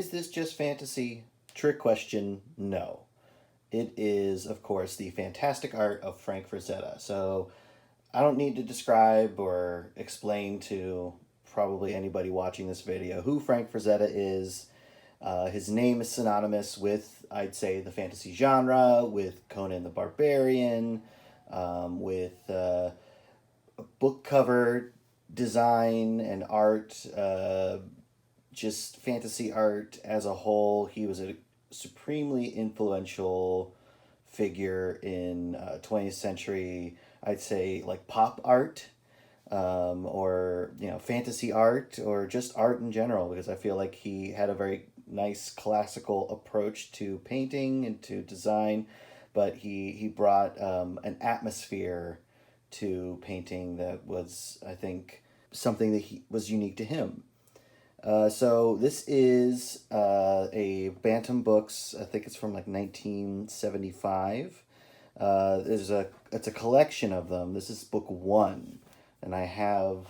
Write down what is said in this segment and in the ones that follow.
is this just fantasy? Trick question, no. It is, of course, the fantastic art of Frank Frazetta. So I don't need to describe or explain to probably anybody watching this video who Frank Frazetta is. His name is synonymous with, I'd say, the fantasy genre, with Conan the Barbarian, with book cover design and art, just fantasy art as a whole. He was a supremely influential figure in 20th century, I'd say, like pop art, or fantasy art, or just art in general, because I feel like he had a very nice classical approach to painting and to design, but he brought an atmosphere to painting that was, I think, something that was unique to him. So this is a Bantam Books. I think it's from like 1975. It's a collection of them. This is book 1, and I have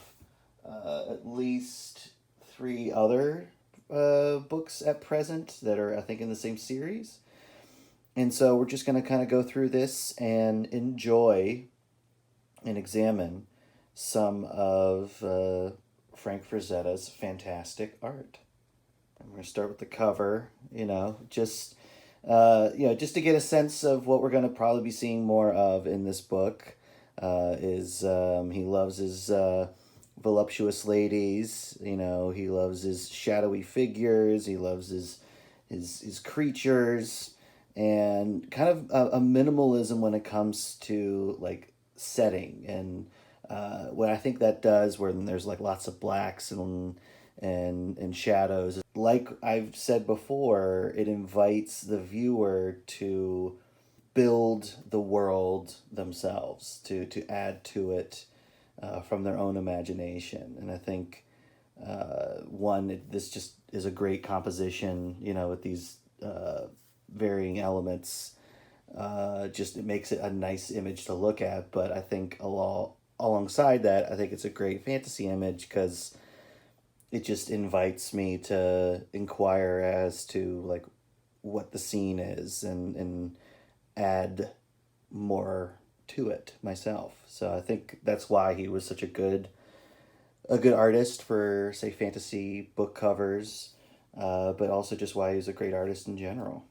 at least 3 other books at present that are, I think, in the same series. And so we're just going to kind of go through this and enjoy and examine some of Frank Frazetta's fantastic art. I'm going to start with the cover, just to get a sense of what we're going to probably be seeing more of in this book. He loves his voluptuous ladies, he loves his shadowy figures, he loves his creatures, and kind of a minimalism when it comes to like setting. And what I think that does, when there's like lots of blacks and shadows, like I've said before, it invites the viewer to build the world themselves, to add to it from their own imagination. And I think this just is a great composition, with these varying elements. Just it makes it a nice image to look at. But I think alongside that, I think it's a great fantasy image because it just invites me to inquire as to like what the scene is and add more to it myself. So I think that's why he was such a good artist for, say, fantasy book covers, but also just why he was a great artist in general.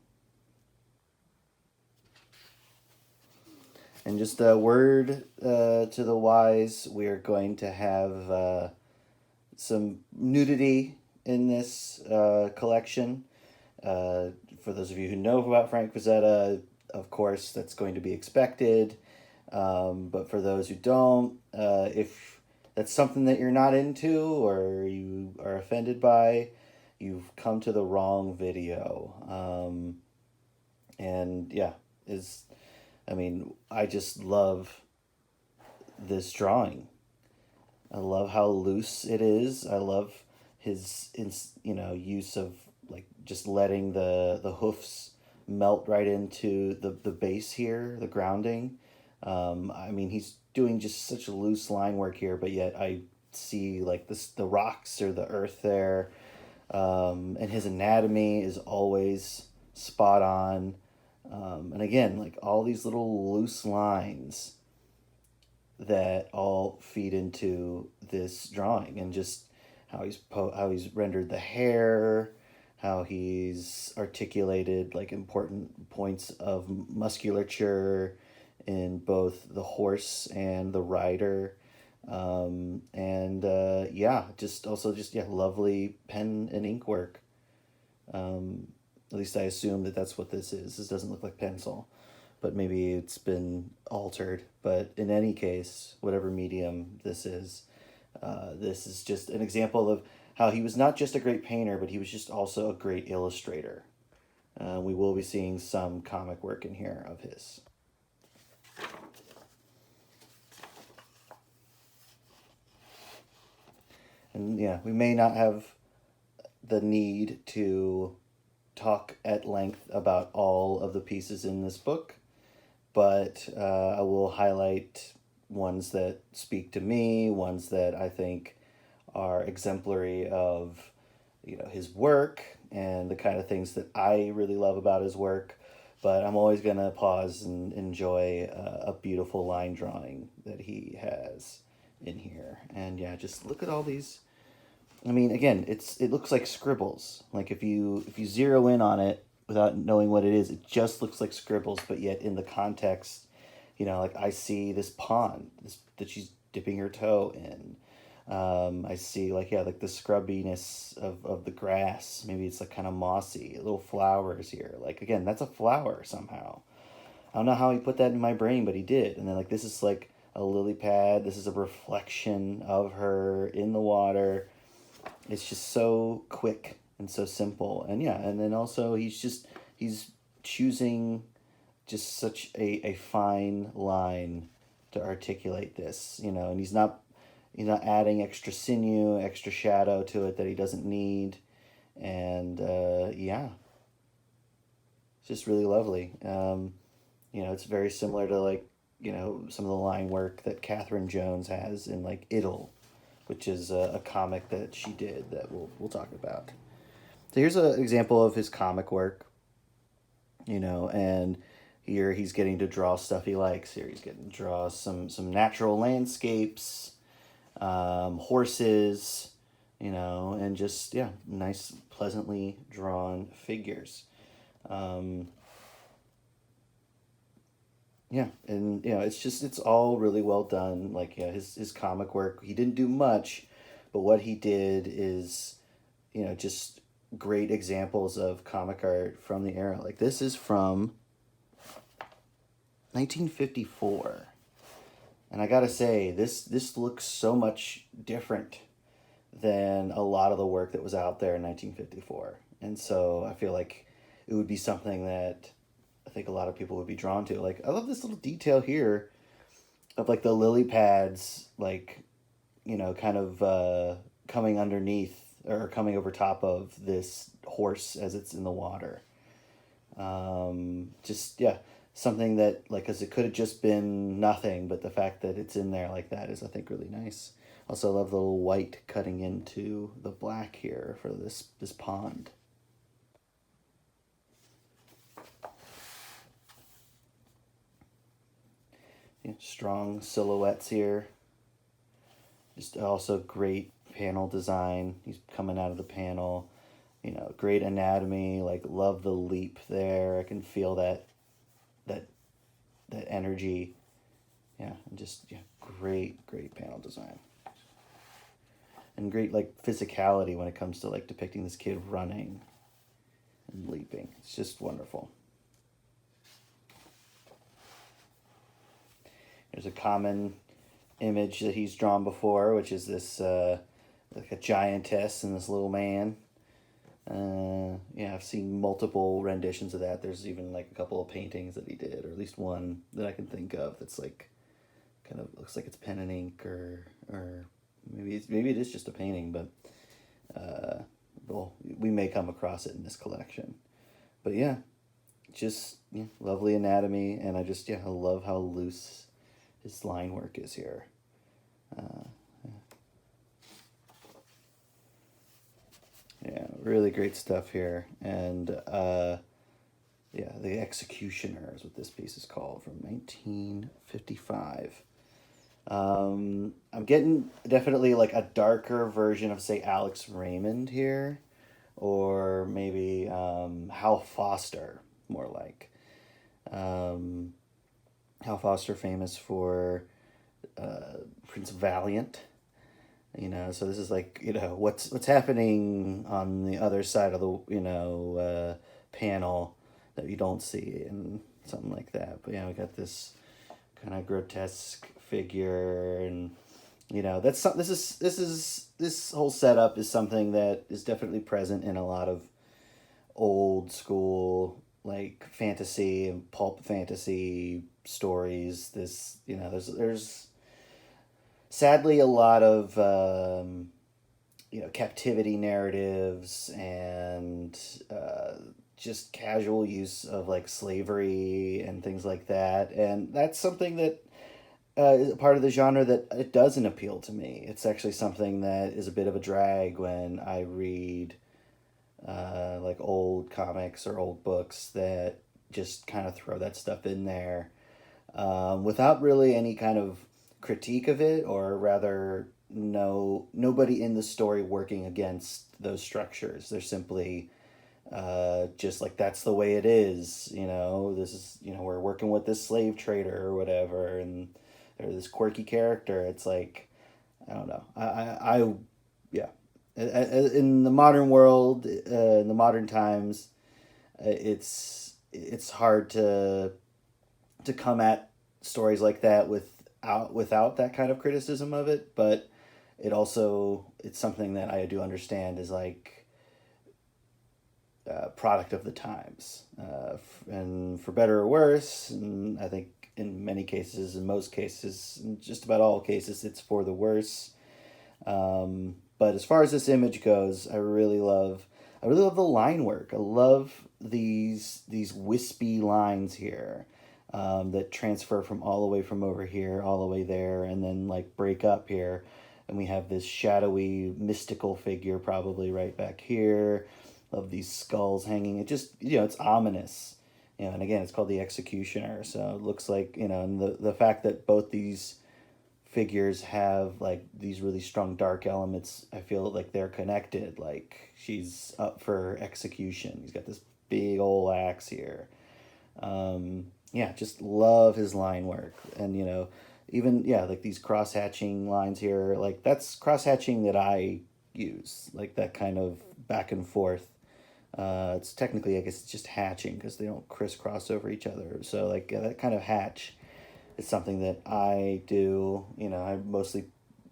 And just a word to the wise, we are going to have some nudity in this collection. For those of you who know about Frank Frazetta, of course, that's going to be expected. But for those who don't, if that's something that you're not into or you are offended by, you've come to the wrong video. I just love this drawing. I love how loose it is. I love his use of like just letting the hoofs melt right into the base here, the grounding. He's doing just such a loose line work here, but yet I see like the rocks or the earth there. And his anatomy is always spot on. And again, like all these little loose lines that all feed into this drawing, and just how he's rendered the hair, how he's articulated like important points of musculature in both the horse and the rider. Lovely pen and ink work. At least I assume that's what this is. This doesn't look like pencil, but maybe it's been altered. But in any case, whatever medium this is just an example of how he was not just a great painter, but he was just also a great illustrator. We will be seeing some comic work in here of his. And yeah, we may not have the need to talk at length about all of the pieces in this book, but I will highlight ones that speak to me, ones that I think are exemplary of his work and the kind of things that I really love about his work. But I'm always gonna pause and enjoy a beautiful line drawing that he has in here. And yeah, just look at all these. I mean, again, it looks like scribbles. Like if you zero in on it without knowing what it is, it just looks like scribbles. But yet in the context, like I see this pond that she's dipping her toe in. I see like the scrubbiness of the grass. Maybe it's like kind of mossy, little flowers here. Like again, that's a flower somehow. I don't know how he put that in my brain, but he did. And then like this is like a lily pad. This is a reflection of her in the water. It's just so quick and so simple. And yeah, and then also he's choosing just such a fine line to articulate this, and he's not adding extra sinew, extra shadow to it that he doesn't need. And yeah, it's just really lovely. It's very similar to like, some of the line work that Catherine Jones has in like Idle, which is a comic that she did that we'll talk about. So here's an example of his comic work, and here he's getting to draw stuff he likes. Here he's getting to draw some natural landscapes, horses, and just, yeah, nice, pleasantly drawn figures. Yeah, and it's all really well done. Like, yeah, his comic work, he didn't do much, but what he did is, just great examples of comic art from the era. Like this is from 1954. And I gotta say, this looks so much different than a lot of the work that was out there in 1954. And so I feel like it would be something that I think a lot of people would be drawn to. Like, I love this little detail here of like the lily pads, like, kind of coming underneath or coming over top of this horse as it's in the water. Just, yeah, something that, like, because it could have just been nothing, but the fact that it's in there like that is, I think, really nice. Also, I love the little white cutting into the black here for this pond. Yeah, strong silhouettes here. Just also great panel design. He's coming out of the panel. Great anatomy. Like, love the leap there. I can feel that energy. Yeah, and just, yeah, great panel design. And great, like, physicality when it comes to, like, depicting this kid running and leaping. It's just wonderful. There's a common image that he's drawn before, which is this, like a giantess and this little man. Yeah, I've seen multiple renditions of that. There's even like a couple of paintings that he did, or at least one that I can think of that's like kind of looks like it's pen and ink, or maybe it is just a painting, but well, we may come across it in this collection. But yeah, just, yeah, lovely anatomy, and I love how loose his line work is here. Yeah, really great stuff here. And yeah, The Executioner is what this piece is called, from 1955. I'm getting definitely like a darker version of, say, Alex Raymond here, or maybe Hal Foster, more like. Hal Foster, famous for Prince Valiant. So this is like, what's happening on the other side of the, panel that you don't see, and something like that. But yeah, we got this kind of grotesque figure, and, this whole setup is something that is definitely present in a lot of old school, like, fantasy and pulp fantasy stories. There's sadly a lot of captivity narratives, and just casual use of, like, slavery and things like that, and that's something that is a part of the genre that it doesn't appeal to me. It's actually something that is a bit of a drag when I read like old comics or old books that just kind of throw that stuff in there without really any kind of critique of it, or rather, nobody in the story working against those structures. They're simply just like, that's the way it is. This is, we're working with this slave trader or whatever, and or this quirky character. It's like, I don't know. Yeah. In the modern world, in the modern times, it's hard to come at stories like that without that kind of criticism of it. But it's something that I do understand is like product of the times, and for better or worse. And I think in many cases, in most cases, in just about all cases, it's for the worse. But as far as this image goes, I really love the line work. I love these wispy lines here, that transfer from all the way from over here all the way there, and then like break up here, and we have this shadowy mystical figure probably right back here. Love these skulls hanging. It just, it's ominous. And again, it's called the Executioner, so it looks like, and the fact that both these figures have like these really strong dark elements, I feel like they're connected. Like, she's up for execution. He's got this big old axe here. Yeah, just love his line work. And even, yeah, like these cross hatching lines here, like that's cross hatching that I use, like that kind of back and forth. It's technically, I guess it's just hatching because they don't crisscross over each other. So like, that kind of hatch is something that I do. I mostly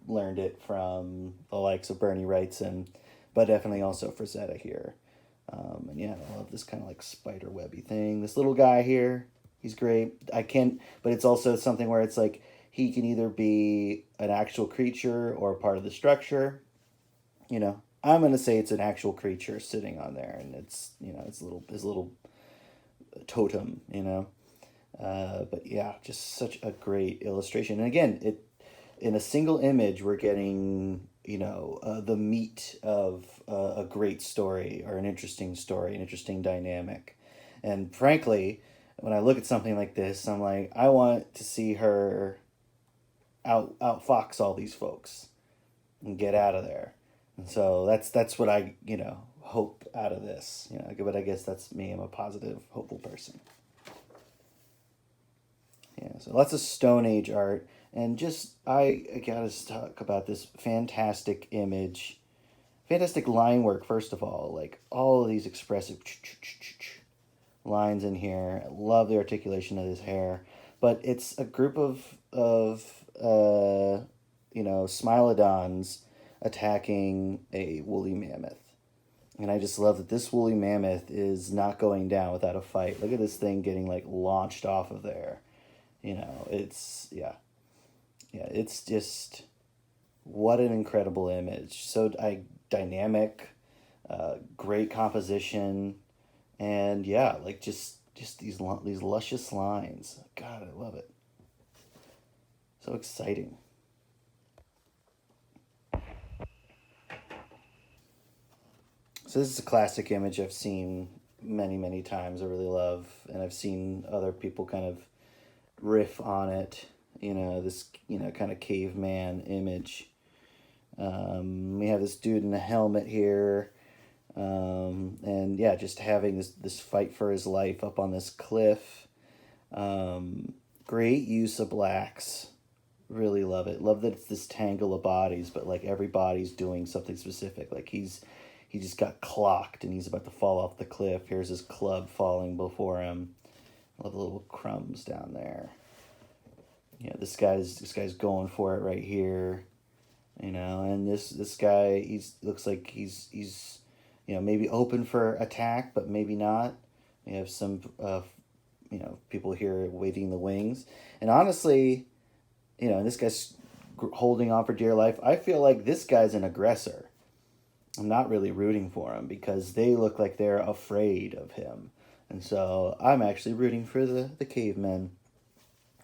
learned it from the likes of Bernie Wrightson, but definitely also Frazetta here. And yeah, I love this kind of like spider webby thing. This little guy here, he's great. But it's also something where it's like, he can either be an actual creature or part of the structure. I'm gonna say it's an actual creature sitting on there, and it's his little totem. But yeah, just such a great illustration. And again, in a single image, we're getting the meat of a great story, or an interesting story, an interesting dynamic. And frankly, when I look at something like this, I'm like, I want to see her outfox all these folks and get out of there. And so that's what I hope out of this. But I guess that's me. I'm a positive, hopeful person. Yeah, so lots of Stone Age art, and just I gotta talk about this fantastic image, fantastic line work. First of all, like all of these expressive lines in here. I love the articulation of his hair, but it's a group of Smilodons attacking a woolly mammoth. And I just love that this woolly mammoth is not going down without a fight. Look at this thing getting like launched off of there. It's it's just, what an incredible image. So dynamic, great composition, and yeah, like just these luscious lines. God, I love it. So exciting. So this is a classic image I've seen many times. I really love, and I've seen other people kind of riff on it. This kind of caveman image. We have this dude in a helmet here, and yeah, just having this fight for his life up on this cliff. Great use of blacks. Really love it. Love that it's this tangle of bodies, but like every body's doing something specific. Like he just got clocked and he's about to fall off the cliff. Here's his club falling before him. Love the little crumbs down there. Yeah, this guy's going for it right here. And this guy, looks like he's maybe open for attack, but maybe not. We have some people here waiting in the wings. And honestly, and this guy's holding on for dear life. I feel like this guy's an aggressor. I'm not really rooting for him because they look like they're afraid of him. And so I'm actually rooting for the cavemen.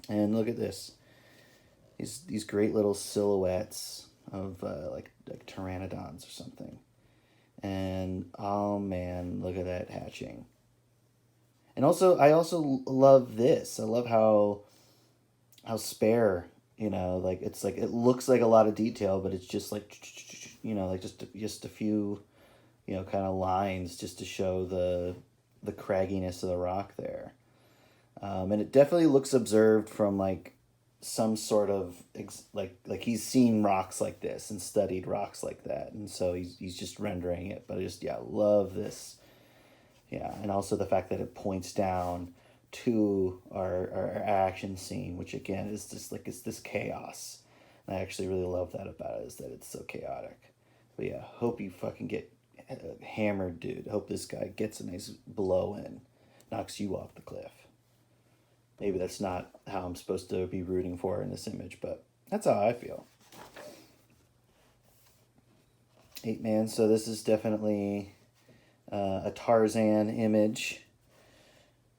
And look at this. These great little silhouettes of like pteranodons or something. And oh man, look at that hatching. And also, I also love this. I love how spare, like it's like it looks like a lot of detail, but it's just like, like just a few, kind of lines just to show the cragginess of the rock there. And it definitely looks observed from like some sort of like he's seen rocks like this and studied rocks like that, and so he's just rendering it. But I just love this. Yeah, and also the fact that it points down to our action scene, which again is just like it's this chaos. And I actually really love that about it, is that it's so chaotic. But yeah, hope you fucking get hammered, dude. Hope this guy gets a nice blow in, knocks you off the cliff. Maybe that's not how I'm supposed to be rooting for in this image, but that's how I feel. 8-man, so this is definitely a Tarzan image,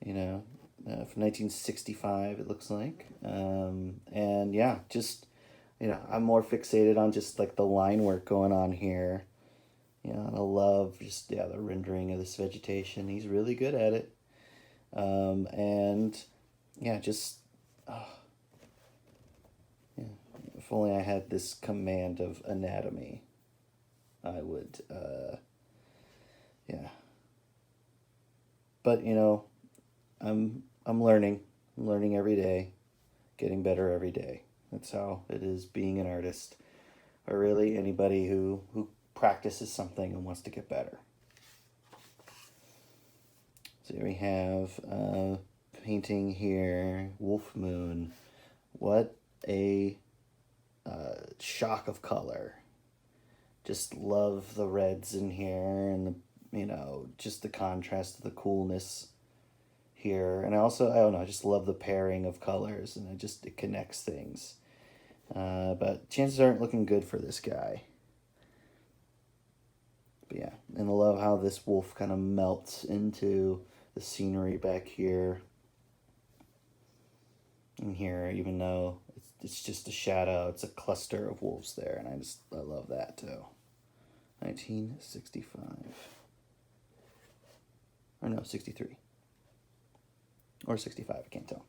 from 1965, it looks like. And yeah, just, I'm more fixated on just like the line work going on here. And I love just, the rendering of this vegetation. He's really good at it. And yeah, just, if only I had this command of anatomy, I would, yeah. But, I'm learning. I'm learning every day, getting better every day. That's how it is being an artist, or really anybody who practices something and wants to get better. So here we have painting here, Wolf Moon. What a shock of color. Just love the reds in here, and just the contrast to the coolness here. And I don't know, I just love the pairing of colors, and it connects things. But chances aren't looking good for this guy. But yeah, and I love how this wolf kind of melts into the scenery back here. And here, even though it's just a shadow, it's a cluster of wolves there, and I love that too. 1965. Or no, 63. Or 65, I can't tell.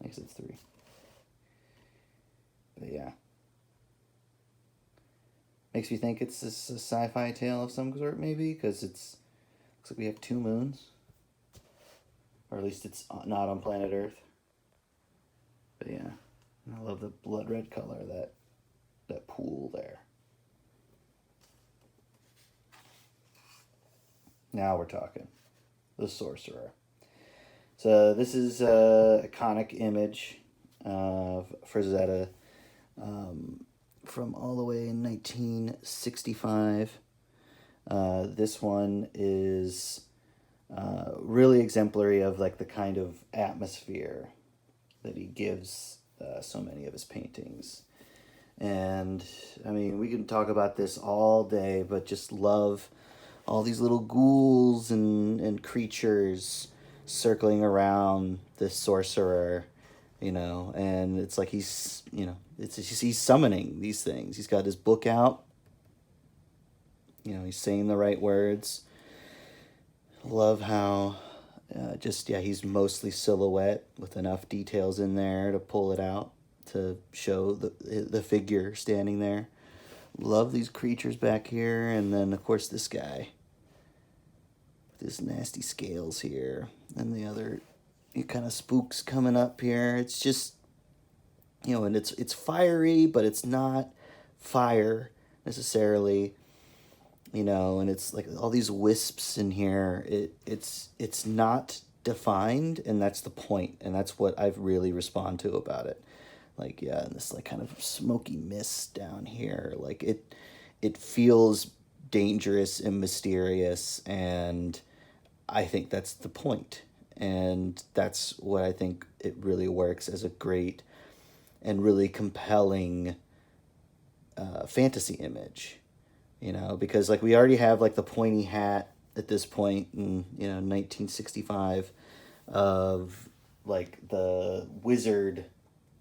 I guess it's 3. But yeah. Makes me think it's a sci-fi tale of some sort, maybe, because looks like we have 2 moons. Or at least it's not on planet Earth. But yeah, I love the blood red color, that pool there. Now we're talking. The Sorcerer. So this is a iconic image of Frazetta from all the way in 1965. This one is really exemplary of like the kind of atmosphere that he gives so many of his paintings. And I mean, we can talk about this all day, but just love all these little ghouls and creatures circling around this sorcerer, and it's like he's summoning these things. He's got his book out, he's saying the right words. Love how he's mostly silhouette with enough details in there to pull it out to show the figure standing there. Love these creatures back here, and then of course this guy with his nasty scales here, and the other kind of spooks coming up here. It's just, and it's fiery, but it's not fire necessarily, and it's like all these wisps in here. It's not defined, and that's the point, and that's what I've really respond to about it. Like, yeah, and this like kind of smoky mist down here, like it feels dangerous and mysterious, and I think that's the point, and that's what I think it really works as a great and really compelling fantasy image, because like we already have like the pointy hat at this point in 1965 of like the wizard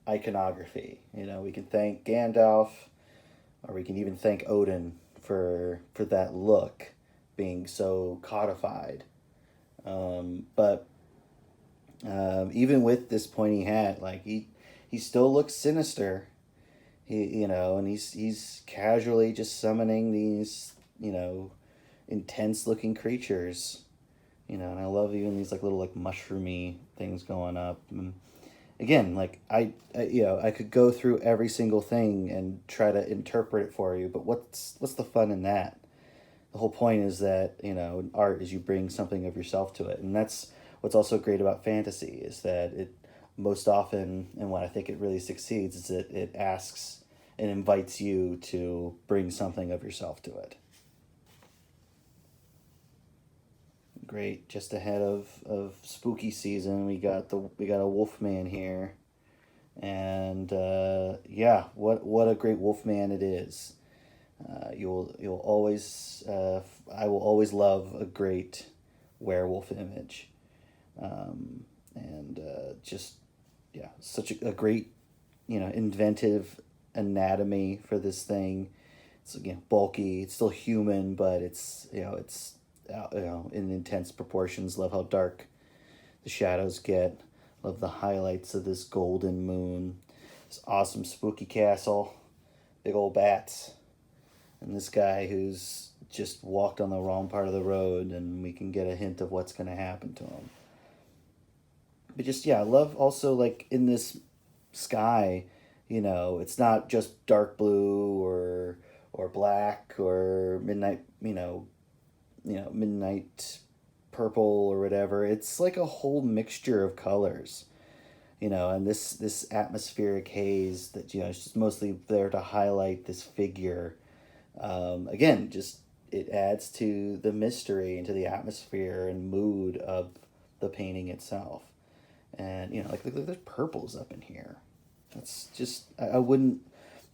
iconography. We can thank Gandalf, or we can even thank Odin for that look being so codified. But even with this pointy hat, like he still looks sinister. And he's casually just summoning these, intense looking creatures. And I love even these like little like mushroomy things going up. And again, like I could go through every single thing and try to interpret it for you, but what's the fun in that? The whole point is that, art is you bring something of yourself to it. And that's what's also great about fantasy, is that it most often, and when I think it really succeeds, is that it asks and invites you to bring something of yourself to it. Great, just ahead of spooky season, we got a Wolfman here. And what a great Wolfman it is. You'll always I will always love a great werewolf image, and such a great inventive anatomy for this thing. It's again bulky. It's still human, but it's in intense proportions. Love how dark the shadows get. Love the highlights of this golden moon. This awesome spooky castle. Big old bats. And this guy who's just walked on the wrong part of the road, and we can get a hint of what's going to happen to him. But just, I love also, like, in this sky, it's not just dark blue or black or midnight, midnight purple or whatever. It's like a whole mixture of colors, and this atmospheric haze that, it's just mostly there to highlight this figure. Again, just it adds to the mystery and to the atmosphere and mood of the painting itself. And, look, there's purples up in here. That's just, I wouldn't,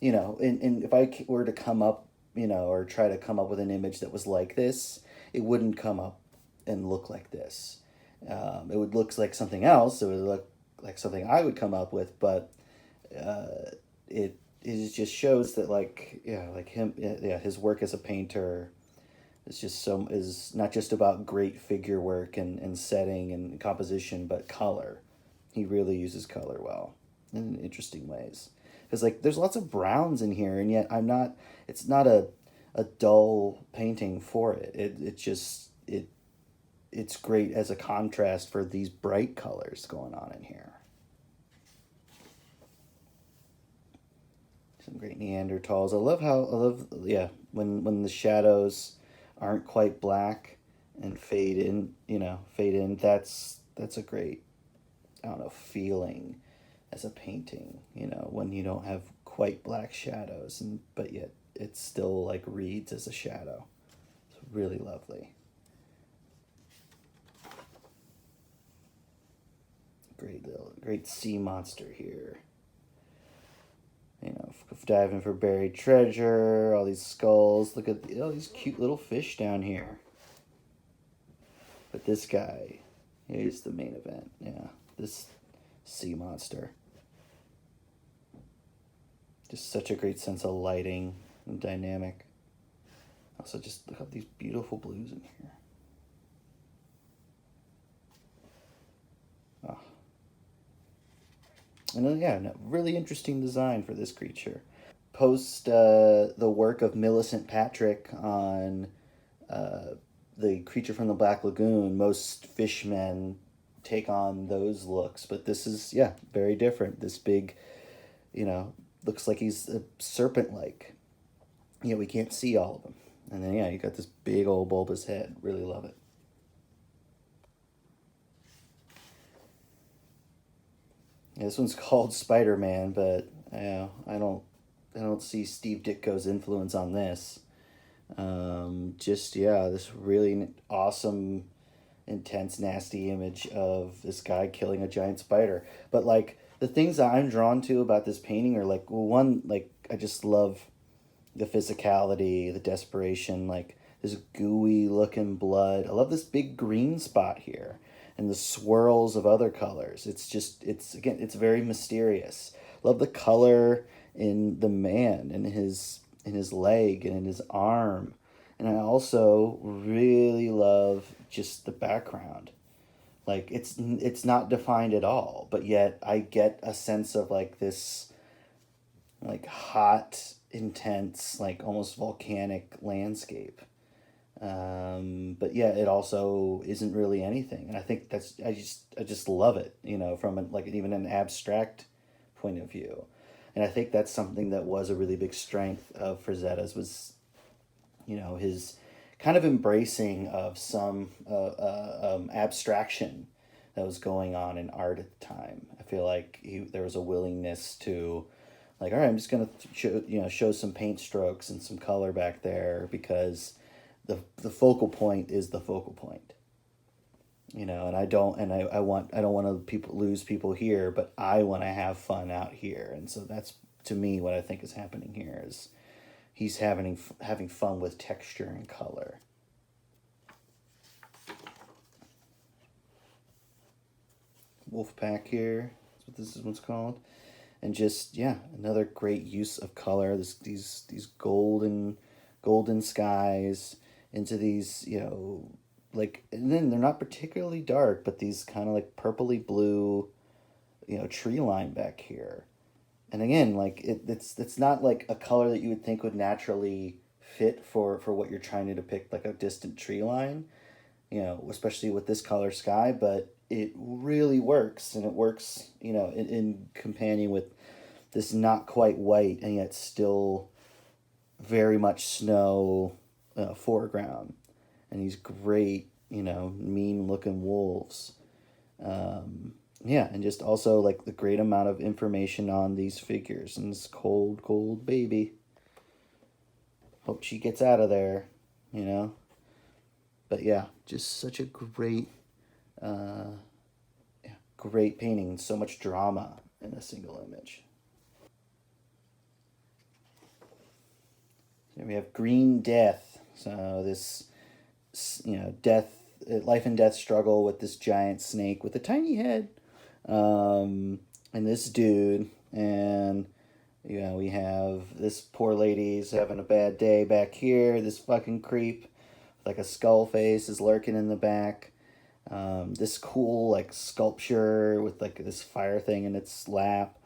and if I were to come up, or try to come up with an image that was like this, it wouldn't come up and look like this. It would look like something else. It would look like something I would come up with, but it just shows that his work as a painter is not just about great figure work and setting and composition, but color. He really uses color well in interesting ways. Because there's lots of browns in here, and yet it's not a dull painting for it. It's great as a contrast for these bright colors going on in here. Some great Neanderthals. I love when the shadows aren't quite black and fade in. That's a great, feeling as a painting. When you don't have quite black shadows, but yet it still reads as a shadow. It's really lovely. Great sea monster here. Diving for buried treasure, all these skulls. Look at all these cute little fish down here. But this guy, he's the main event. Yeah, this sea monster. Just such a great sense of lighting and dynamic. Also, just look at these beautiful blues in here. Oh. And then, really interesting design for this creature. Post the work of Millicent Patrick on the creature from the Black Lagoon. Most fishmen take on those looks, but this is, very different. This big, looks like he's a serpent-like. We can't see all of them. And then, you got this big old bulbous head. Really love it. This one's called Spider-Man, but I don't see Steve Ditko's influence on this. This really awesome, intense, nasty image of this guy killing a giant spider. But the things that I'm drawn to about this painting are I just love the physicality, the desperation, this gooey looking blood. I love this big green spot here. And the swirls of other colors. It's very mysterious. Love the color in the man and his in his leg and in his arm. And I also really love just the background. Like it's not defined at all, but yet I get a sense of like this like hot, intense, like almost volcanic landscape. But yeah, it also isn't really anything, and I think that's I just love it, you know, from like even an abstract point of view, and I think that's something that was a really big strength of Frazetta's was, you know, his kind of embracing of some abstraction that was going on in art at the time. I feel like there was a willingness to, like, all right, I'm just gonna show some paint strokes and some color back there because the focal point is the focal point. You know, and I don't want to people lose people here, but I want to have fun out here, and so that's to me what I think is happening here is he's having fun with texture and color. Wolfpack here. That's what this is what's called. And just yeah, another great use of color. These golden skies into these, you know, like, and then they're not particularly dark, but these kind of like purpley blue, you know, tree line back here. And again, like it's not like a color that you would think would naturally fit for what you're trying to depict, like a distant tree line, you know, especially with this color sky, but it really works, and it works, you know, in companion with this not quite white and yet still very much snow foreground, and these great, you know, mean looking wolves. Yeah, and just also like the great amount of information on these figures and this cold baby. Hope she gets out of there, you know. But yeah, just such a great, yeah, great painting. So much drama in a single image. So we have Green Death. So this, you know, life and death struggle with this giant snake with a tiny head, and this dude, and you know, we have this poor lady's having a bad day back here. This fucking creep, like a skull face, is lurking in the back. This cool like sculpture with like this fire thing in its lap.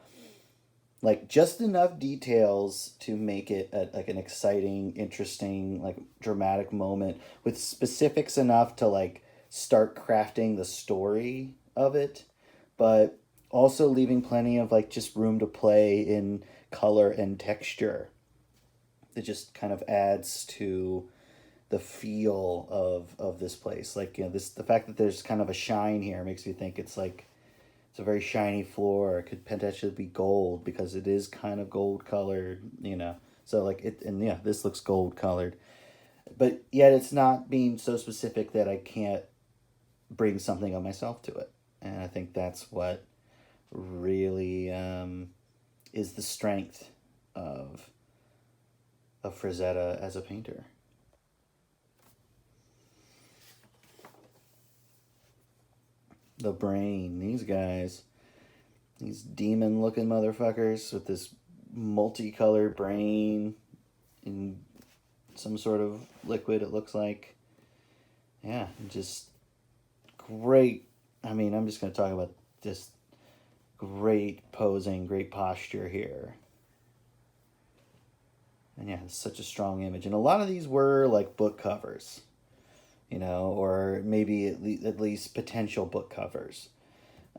Like just enough details to make it like an exciting, interesting, like dramatic moment with specifics enough to like start crafting the story of it, but also leaving plenty of like just room to play in color and texture that just kind of adds to the feel of this place. Like, you know, the fact that there's kind of a shine here makes me think it's a very shiny floor. It could potentially be gold because it is kind of gold colored, you know. So like it, and yeah, this looks gold colored, but yet it's not being so specific that I can't bring something of myself to it. And I think that's what really is the strength of Frazetta as a painter. The brain, these guys, these demon looking motherfuckers with this multicolored brain in some sort of liquid, it looks like. Yeah, just great. I mean, I'm just going to talk about just great posing, great posture here. And yeah, it's such a strong image. And a lot of these were like book covers, you know, or maybe at least potential book covers,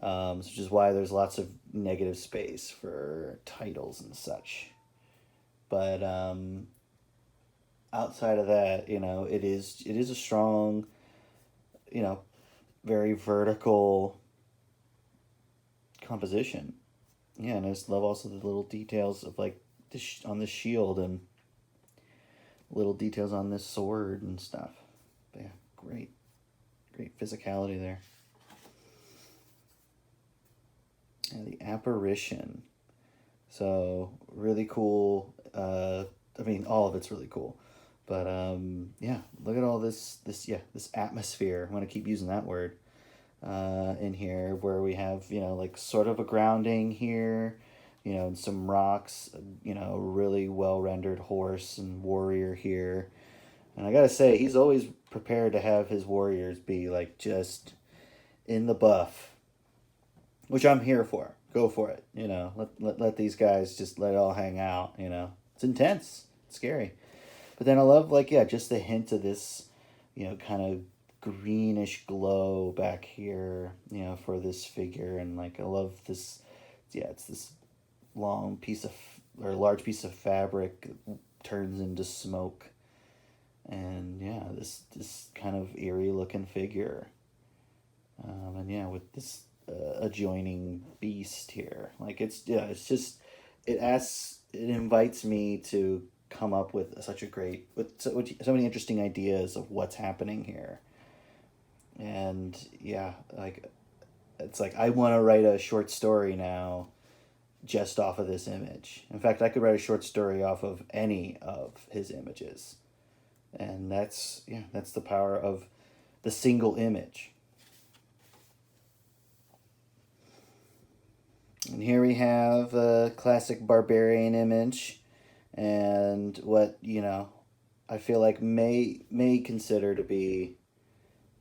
which is why there's lots of negative space for titles and such. But outside of that, you know, it is a strong, you know, very vertical composition. Yeah, and I just love also the little details of like on the shield and little details on this sword and stuff. But yeah, great physicality there. And the apparition. So really cool. I mean, all of it's really cool. But yeah, look at all this atmosphere. I want to keep using that word in here, where we have, you know, like sort of a grounding here. and some rocks, really well rendered horse and warrior here. And I gotta say, he's always prepared to have his warriors be like just in the buff, which I'm here for. Go for it. Let these guys just let it all hang out. It's intense, it's scary. But then I love just the hint of this, kind of greenish glow back here, for this figure, and I love this. Yeah, it's this long piece of or large piece of fabric turns into smoke, and yeah, this kind of eerie looking figure, and yeah, with this adjoining beast here, it's just it invites me to come up with so many interesting ideas of what's happening here, and yeah, it's I want to write a short story now just off of this image. In fact, I could write a short story off of any of his images. And that's the power of the single image. And here we have a classic barbarian image, and what, I feel like may consider to be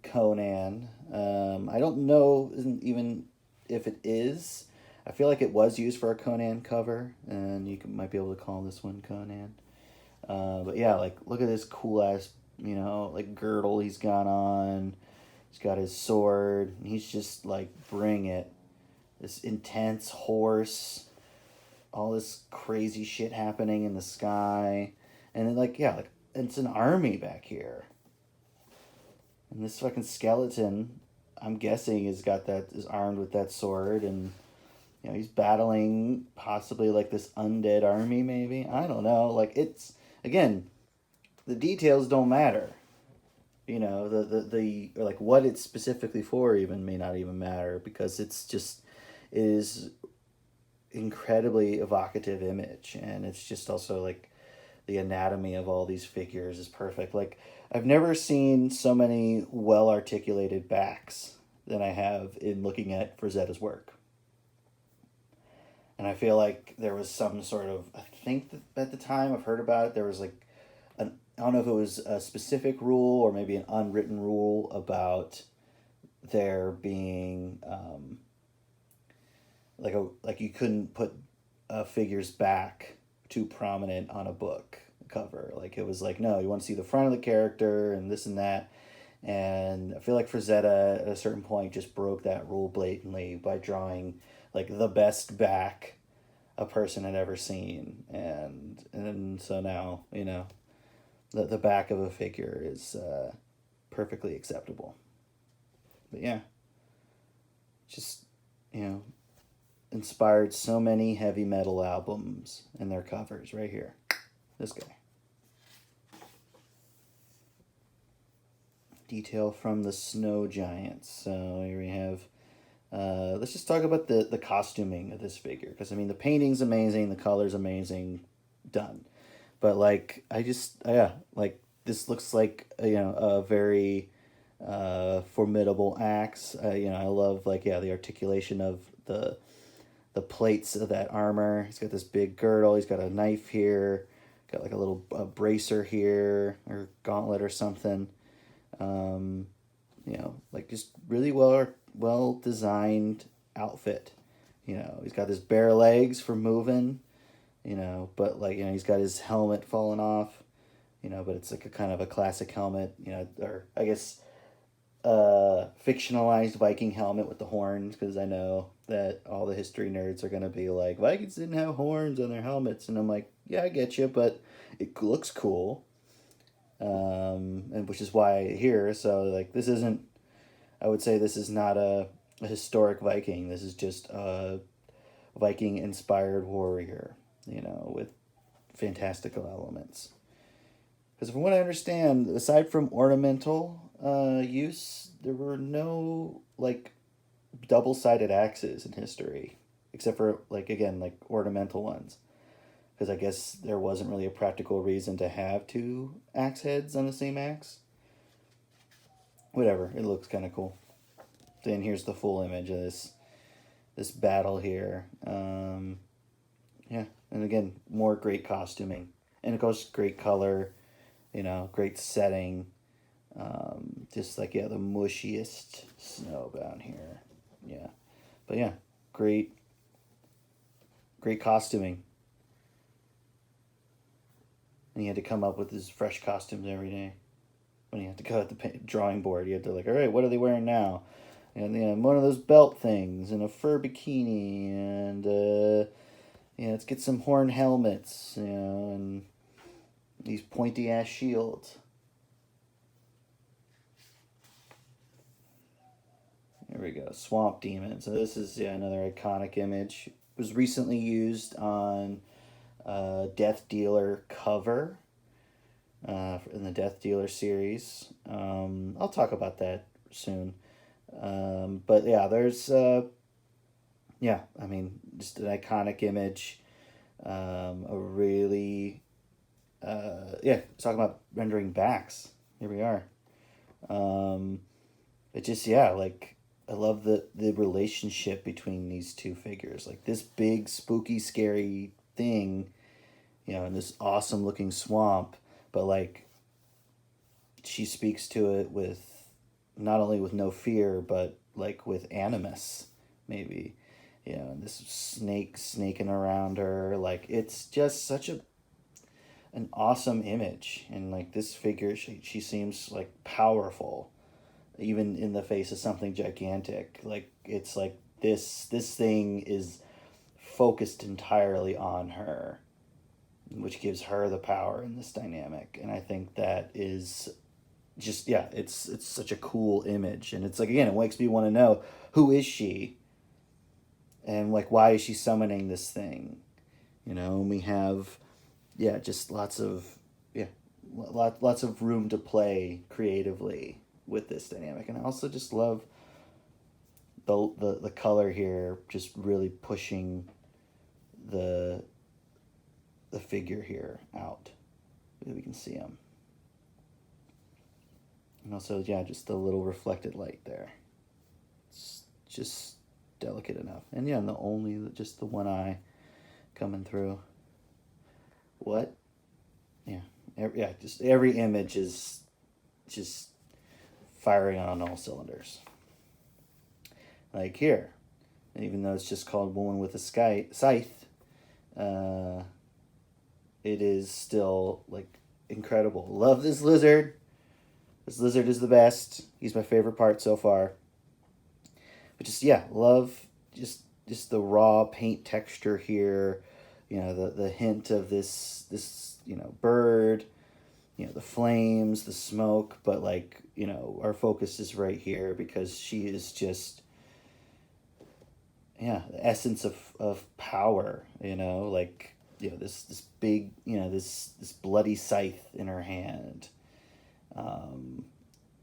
Conan. I don't know even if it is. I feel like it was used for a Conan cover, and might be able to call this one Conan. But yeah, look at this cool ass, girdle he's got on. He's got his sword. And he's just bring it. This intense horse, all this crazy shit happening in the sky, and then it's an army back here. And this fucking skeleton, I'm guessing, is armed with that sword, and he's battling possibly this undead army, maybe. I don't know. It's, again, the details don't matter. The what it's specifically for even may not even matter, because it is incredibly evocative image, and it's just also the anatomy of all these figures is perfect. I've never seen so many well articulated backs than I have in looking at Frazetta's work. And I feel like there was some sort of, I think that at the time I've heard about it, there was I don't know if it was a specific rule or maybe an unwritten rule about there being you couldn't put a figure's back too prominent on a book cover. It was no, you want to see the front of the character and this and that. And I feel like Frazetta at a certain point just broke that rule blatantly by drawing the best back a person had ever seen, and so now the back of a figure is perfectly acceptable. But yeah, just inspired so many heavy metal albums and their covers right here. This guy. Detail from the Snow Giants. So here we have. Let's just talk about the costuming of this figure, because the painting's amazing, the color's amazing, done. But this looks like a very formidable axe. I love the articulation of the plates of that armor. He's got this big girdle. He's got a knife here. Got a little bracer here, or gauntlet or something. Just really well designed outfit. He's got his bare legs for moving, but he's got his helmet falling off, but it's a kind of a classic helmet, or I guess fictionalized Viking helmet with the horns, because I know that all the history nerds are going to be like, Vikings didn't have horns on their helmets, and I'm like, yeah, I get you, but it looks cool. And which is why here, so this isn't, I would say this is not a historic Viking. This is just a Viking inspired warrior, with fantastical elements. Because from what I understand, aside from ornamental use, there were no double-sided axes in history, except for ornamental ones. Because I guess there wasn't really a practical reason to have two axe heads on the same axe. Whatever, it looks kind of cool. Then here's the full image of this battle here. Yeah, and again, more great costuming, and of course, great color. Great setting. Just like the mushiest snow down here. Yeah, but yeah, great, great costuming. And he had to come up with his fresh costumes every day. When he had to go at the drawing board, he had to all right, what are they wearing now? And one of those belt things and a fur bikini and let's get some horn helmets, and these pointy ass shields. There we go, Swamp Demon. So this is another iconic image. It was recently used on Death Dealer cover in the Death Dealer series. I'll talk about that soon. But yeah, there's just an iconic image. A really talking about rendering backs. Here we are. It just like I love the relationship between these two figures. Like this big spooky scary thing, in this awesome looking swamp, but like she speaks to it with not only with no fear but like with animus, maybe. And this snake snaking around her, like it's just such an awesome image. And like this figure, she seems like powerful even in the face of something gigantic. Like it's like this thing is focused entirely on her, which gives her the power in this dynamic. And I think that is just it's such a cool image. And it's like, again, it makes me want to know, who is she and like why is she summoning this thing. And we have just lots of lots of room to play creatively with this dynamic. And I also just love the color here, just really pushing the figure here out. We can see him. And also, just the little reflected light there. It's just delicate enough. And just the one eye coming through. What? Just every image is just firing on all cylinders. Like here, even though it's just called Woman with a Scythe, it is still like incredible. Love this lizard. This lizard is the best. He's my favorite part so far. But just love just the raw paint texture here. The hint of this bird. The flames, the smoke, but like our focus is right here because she is just the essence of power. This big this bloody scythe in her hand.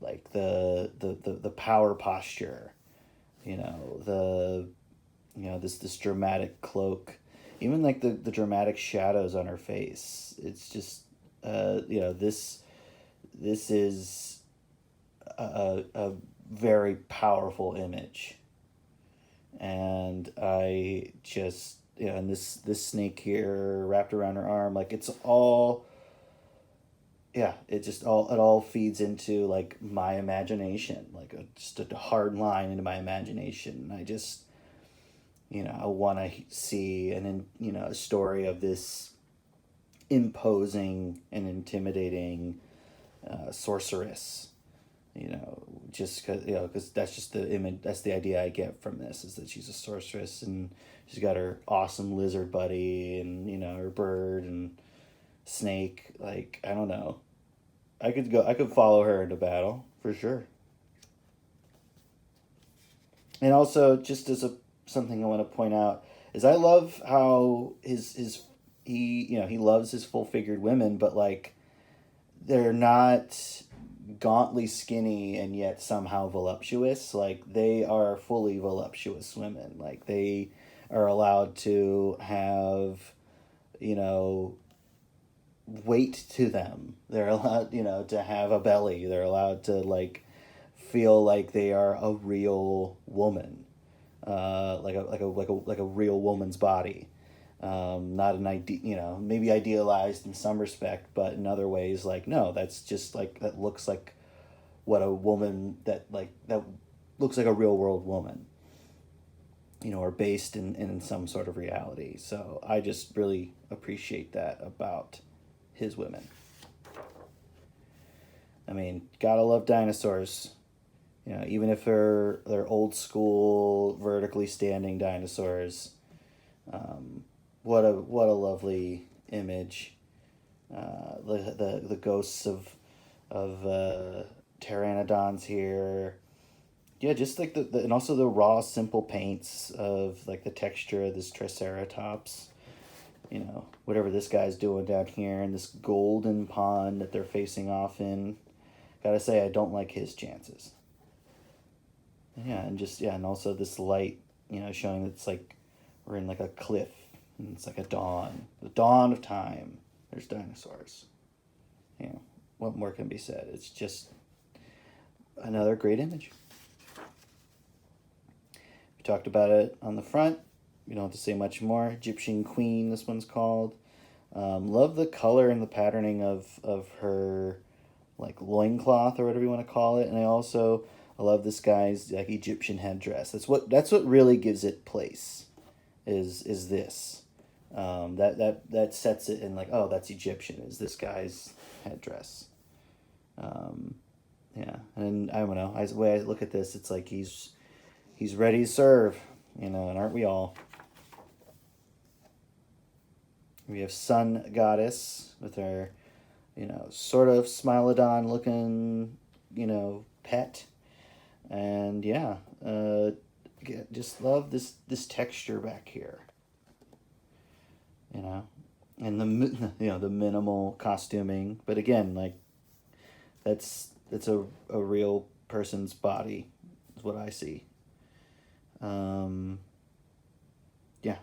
Like the power posture, this dramatic cloak, even like the dramatic shadows on her face. It's just this is a very powerful image. And I just and this snake here wrapped around her arm, like it's all it all feeds into like my imagination, like just a hard line into my imagination. I just I want to see a story of this imposing and intimidating sorceress, just because that's just the image, that's the idea I get from this, is that she's a sorceress and she's got her awesome lizard buddy and her bird and snake. Like, I don't know, I could follow her into battle for sure. And also, just as something I want to point out, is I love how he loves his full figured women, but like they're not gauntly skinny and yet somehow voluptuous. Like they are fully voluptuous women. Like they are allowed to have weight to them. They're allowed to have a belly. They're allowed to like feel like they are a real woman, like a real woman's body. Not an idea, maybe idealized in some respect, but in other ways, like, no, that's just like, that looks like what a woman that looks like a real world woman, or based in some sort of reality. So I just really appreciate that about his women. I mean, gotta love dinosaurs. Even if they're old school, vertically standing dinosaurs. What a lovely image. The ghosts of pteranodons here. Yeah, just like the and also the raw simple paints of like the texture of this triceratops. Whatever this guy's doing down here in this golden pond that they're facing off in. Gotta say, I don't like his chances. Yeah, and also this light, showing that it's like we're in like a cliff, and it's like the dawn of time. There's dinosaurs. What more can be said? It's just another great image. We talked about it on the front. We don't have to say much more. Egyptian Queen, this one's called. Love the color and the patterning of her like loincloth or whatever you want to call it. And I love this guy's like Egyptian headdress. That's what really gives it place. Is this. That sets it in like, oh, that's Egyptian, is this guy's headdress. Yeah, and I don't know. The way I look at this, it's like he's ready to serve, and aren't we all? We have Sun Goddess with her, sort of Smilodon looking, pet, and yeah, just love this texture back here. And the minimal costuming, but again, like that's a real person's body is what I see. Yeah,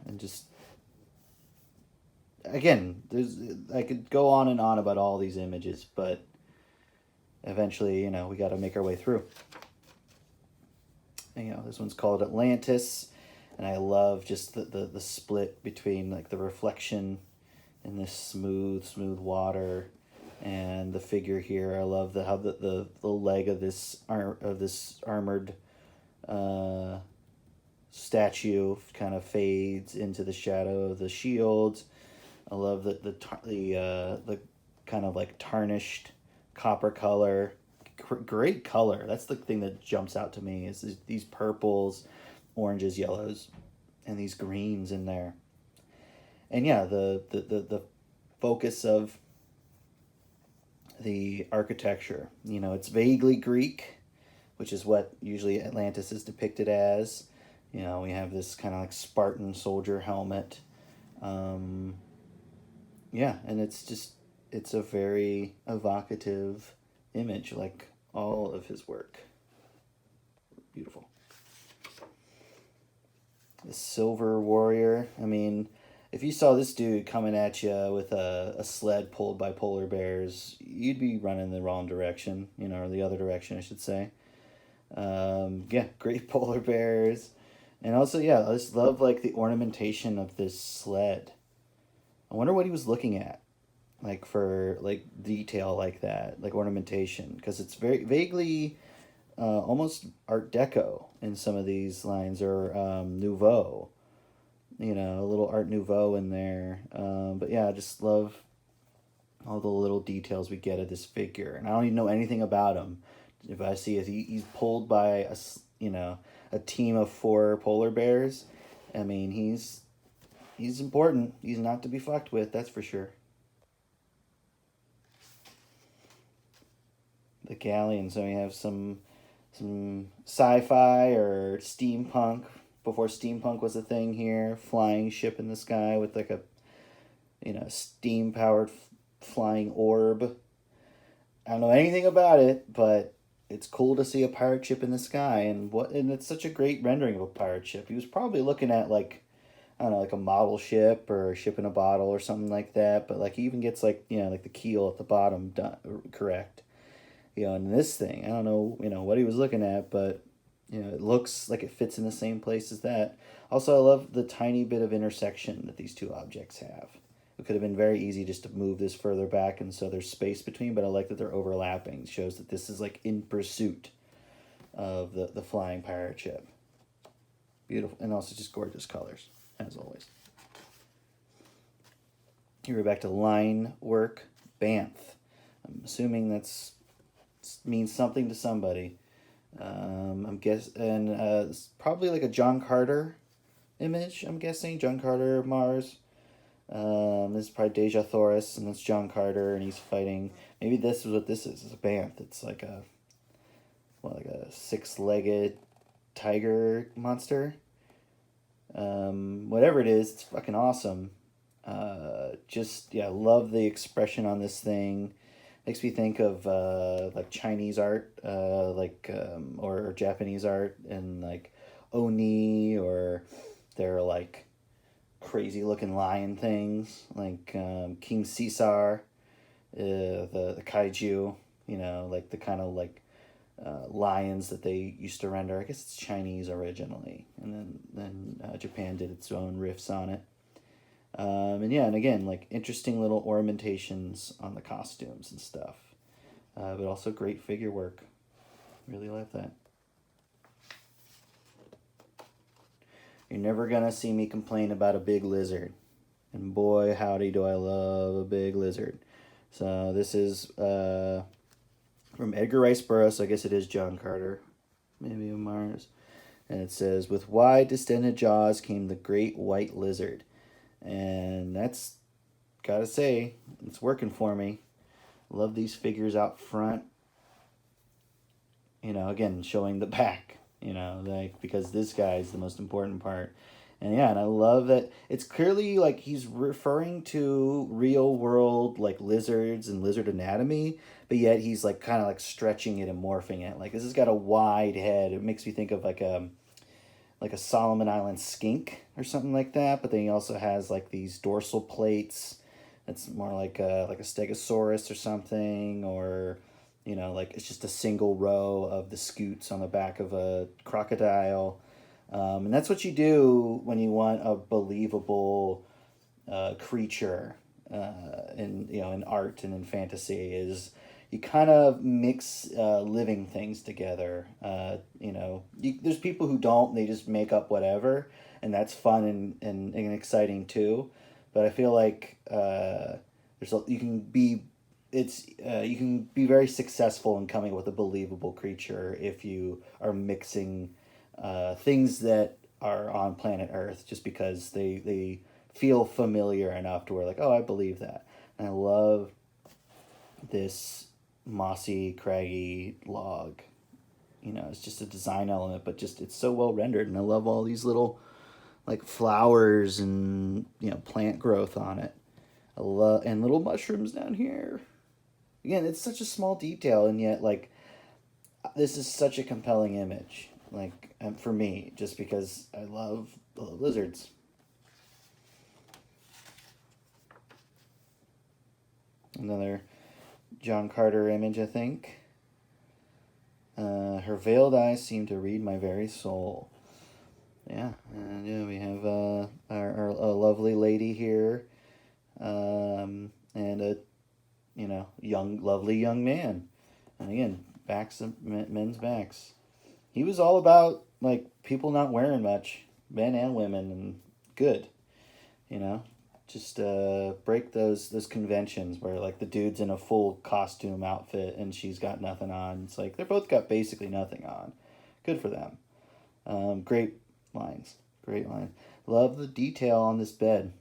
and just again, I could go on and on about all these images, but eventually, we got to make our way through. And, this one's called Atlantis, and I love just the split between like the reflection in this smooth water and the figure here. I love how the leg of this armored statue kind of fades into the shadow of the shield. I love the kind of like tarnished copper color. Great color. That's the thing that jumps out to me is these purples, oranges, yellows, and these greens in there. And yeah, the focus of the architecture. It's vaguely Greek, which is what usually Atlantis is depicted as. We have this kind of like Spartan soldier helmet. Yeah, and it's a very evocative image, like all of his work. Beautiful. The Silver Warrior. I mean, if you saw this dude coming at you with a sled pulled by polar bears, you'd be running the wrong direction, or the other direction, I should say. Yeah, great polar bears. And also, yeah, I just love like the ornamentation of this sled. I wonder what he was looking at, like for like detail like that, like ornamentation, because it's very vaguely almost Art Deco in some of these lines, or Nouveau, a little Art Nouveau in there. But yeah, I just love all the little details we get of this figure, and I don't even know anything about him. If I see he's pulled by a team of 4 polar bears, I mean he's important. He's not to be fucked with, that's for sure. The galleon, so we have some sci-fi or steampunk, before steampunk was a thing here. Flying ship in the sky with like a steam powered flying orb. I don't know anything about it, but it's cool to see a pirate ship in the sky, and it's such a great rendering of a pirate ship. He was probably looking at like, I don't know, like a model ship or a ship in a bottle or something like that, but like he even gets like, like the keel at the bottom done correct. And this thing, I don't know, what he was looking at, but it looks like it fits in the same place as that. Also, I love the tiny bit of intersection that these two objects have. It could have been very easy just to move this further back, and so there's space between, but I like that they're overlapping. It shows that this is like in pursuit of the flying pirate ship. Beautiful, and also just gorgeous colors, as always. Here we're back to line work, Banth. I'm assuming that's means something to somebody. I'm guessing, it's probably like a John Carter image. I'm guessing John Carter of Mars. This is probably Deja Thoris, and that's John Carter, and he's fighting. Maybe this is what this is. It's a Banth. It's like a six-legged tiger monster. Whatever it is, it's fucking awesome. Love the expression on this thing. Makes me think of like Chinese art, or Japanese art, and like Oni, or they're like crazy looking lion things, like King Caesar, the kaiju, like the kind of like lions that they used to render. I guess it's Chinese originally, and then Japan did its own riffs on it. And again, like interesting little ornamentations on the costumes and stuff, but also great figure work. Really love that. You're never gonna see me complain about a big lizard, and boy howdy do I love a big lizard. So this is from Edgar Rice Burroughs, so I guess it is John Carter, maybe of Mars, and it says, "With wide distended jaws came the great white lizard." And that's, gotta say, it's working for me. Love these figures out front. Again, showing the back, because this guy's the most important part. And I love that it's clearly like he's referring to real world like lizards and lizard anatomy, but yet he's like kind of like stretching it and morphing it. Like this has got a wide head. It makes me think of like a Solomon Island skink or something like that. But then he also has like these dorsal plates. It's more like a stegosaurus or something, or like it's just a single row of the scutes on the back of a crocodile. And that's what you do when you want a believable creature in art and in fantasy, is you kind of mix living things together. There's people who don't, they just make up whatever, and that's fun and exciting too. But I feel like you can be very successful in coming up with a believable creature if you are mixing things that are on planet Earth just because they feel familiar enough to where like, oh, I believe that. And I love this mossy, craggy log. It's just a design element, but just it's so well rendered, and I love all these little like flowers and plant growth on it. I love, and little mushrooms down here. Again, it's such a small detail, and yet like this is such a compelling image. Like for me, just because I love lizards. Another John Carter image, I think. Her veiled eyes seem to read my very soul. Yeah, and we have our lovely lady here, and a lovely young man, and again, men's backs. He was all about like people not wearing much, men and women, and good, just break those conventions where like the dude's in a full costume outfit and she's got nothing on. It's like they're both got basically nothing on. Good for them. Great lines. Love the detail on this bed.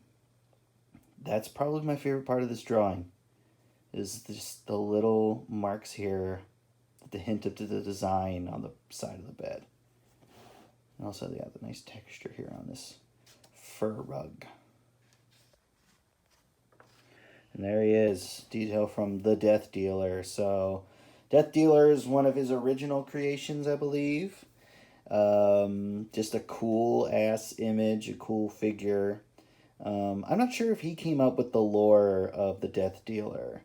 That's probably my favorite part of this drawing, is just the little marks here, the hint of the design on the side of the bed. And also the nice texture here on this fur rug. And there he is, detail from the Death Dealer. So, Death Dealer is one of his original creations, I believe. Just a cool ass image, a cool figure. I'm not sure if he came up with the lore of the Death Dealer.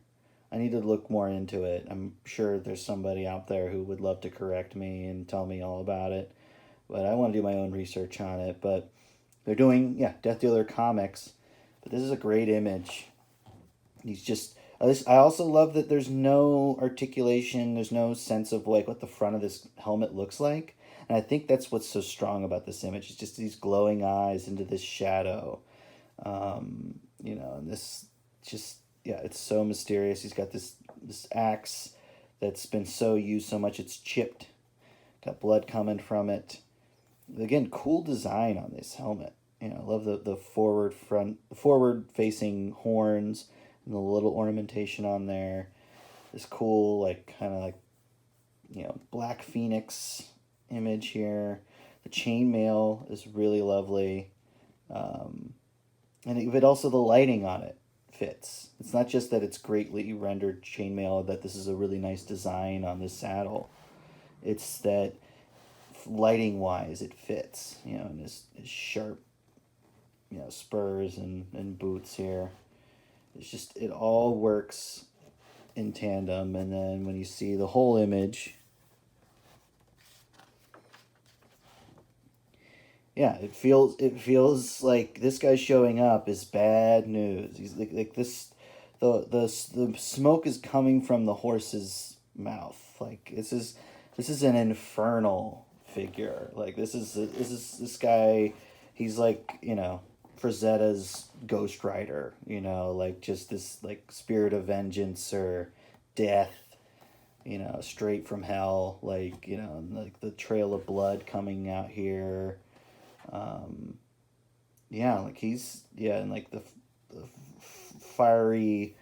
I need to look more into it. I'm sure there's somebody out there who would love to correct me and tell me all about it. But I want to do my own research on it. But they're doing, yeah, Death Dealer comics. But this is a great image. He's just, I also love that there's no articulation. There's no sense of like what the front of this helmet looks like. And I think that's what's so strong about this image. It's just these glowing eyes into this shadow. You know, and this just, yeah, it's so mysterious. He's got this axe that's been so used so much it's chipped. Got blood coming from it. Again, cool design on this helmet. You know, I love the forward facing horns and the little ornamentation on there. This cool, like, kind of like, you know, Black Phoenix image here. The chainmail is really lovely. But also the lighting on it fits. It's not just that it's greatly rendered chainmail, that this is a really nice design on this saddle. It's that lighting wise it fits, you know, and his sharp, you know, spurs and boots here. It's just, it all works in tandem. And then when you see the whole image, yeah, it feels like this guy showing up is bad news. He's like this, the smoke is coming from the horse's mouth. Like this is an infernal figure. Like this guy. He's like, you know, Frazetta's Ghost Rider. You know, like just this like spirit of vengeance or death. You know, straight from hell. Like, you know, like the trail of blood coming out here. Yeah, like and like the fiery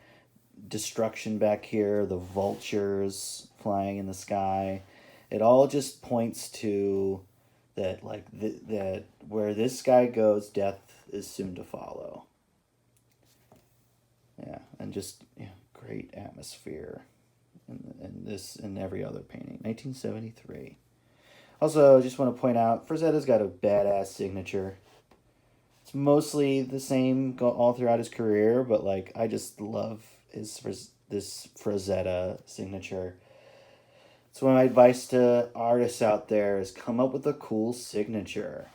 destruction back here, the vultures flying in the sky. It all just points to that, like, that where this guy goes, death is soon to follow. Yeah, and just, yeah, great atmosphere in this and every other painting. 1973. Also, I just want to point out, Frazetta's got a badass signature. It's mostly the same all throughout his career, but like I just love this Frazetta signature. So my advice to artists out there is come up with a cool signature.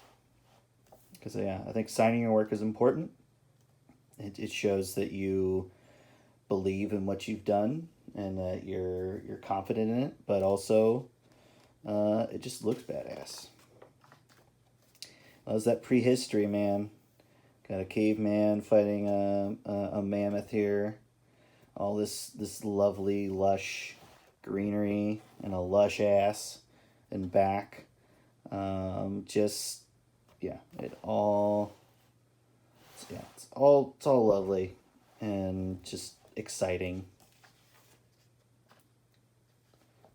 Because yeah, I think signing your work is important. It shows that you believe in what you've done and that you're confident in it, but also it just looks badass. How's that prehistory, man? Got a caveman fighting a mammoth here. All this lovely, lush greenery and a lush ass and back. Just, yeah, it's all lovely and just exciting.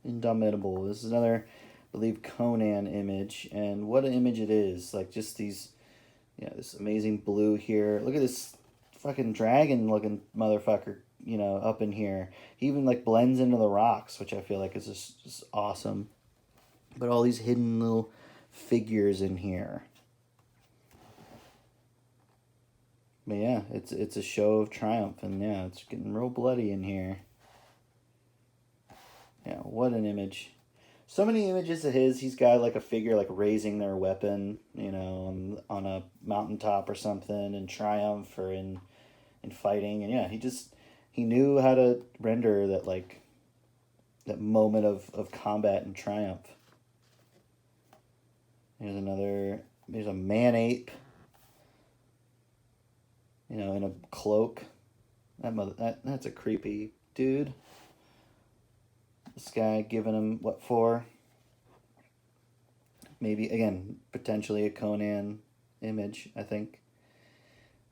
Indomitable. This is another, I believe, Conan image, and what an image it is. Like, just these, yeah, this amazing blue here. Look at this fucking dragon looking motherfucker, you know, up in here. He even like blends into the rocks, which I feel like is just awesome. But all these hidden little figures in here. But yeah, it's a show of triumph, and yeah, it's getting real bloody in here. Yeah, what an image. So many images of his. He's got like a figure like raising their weapon, you know, on a mountaintop or something in triumph or in fighting. And yeah, he knew how to render that, like, that moment of combat and triumph. There's a man-ape, you know, in a cloak. That's a creepy dude. This guy giving him what for? Maybe, again, potentially a Conan image, I think.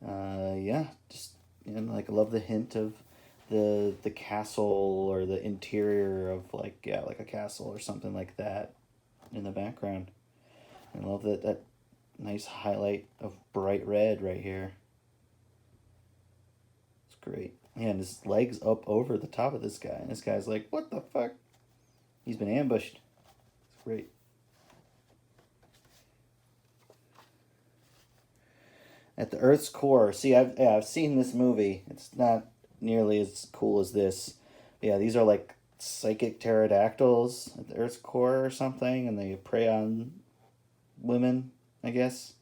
Yeah, just, you know, like I love the hint of the castle or the interior of like, yeah, like a castle or something like that in the background. I love that nice highlight of bright red right here. It's great. Yeah, and his legs up over the top of this guy. And this guy's like, what the fuck? He's been ambushed. It's great. At the Earth's core. See, I've seen this movie. It's not nearly as cool as this. Yeah, these are like psychic pterodactyls at the Earth's core or something, and they prey on women, I guess.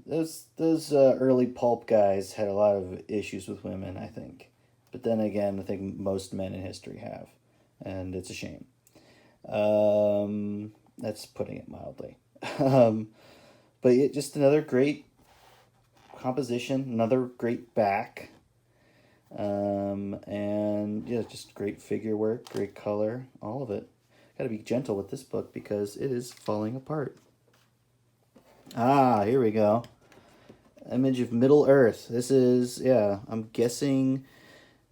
Those early pulp guys had a lot of issues with women, I think. But then again, I think most men in history have, and it's a shame. That's putting it mildly. um, but just another great composition, another great back, and yeah, just great figure work, great color, all of it. Got to be gentle with this book because it is falling apart. Ah, here we go. Image of Middle Earth. This is, yeah, I'm guessing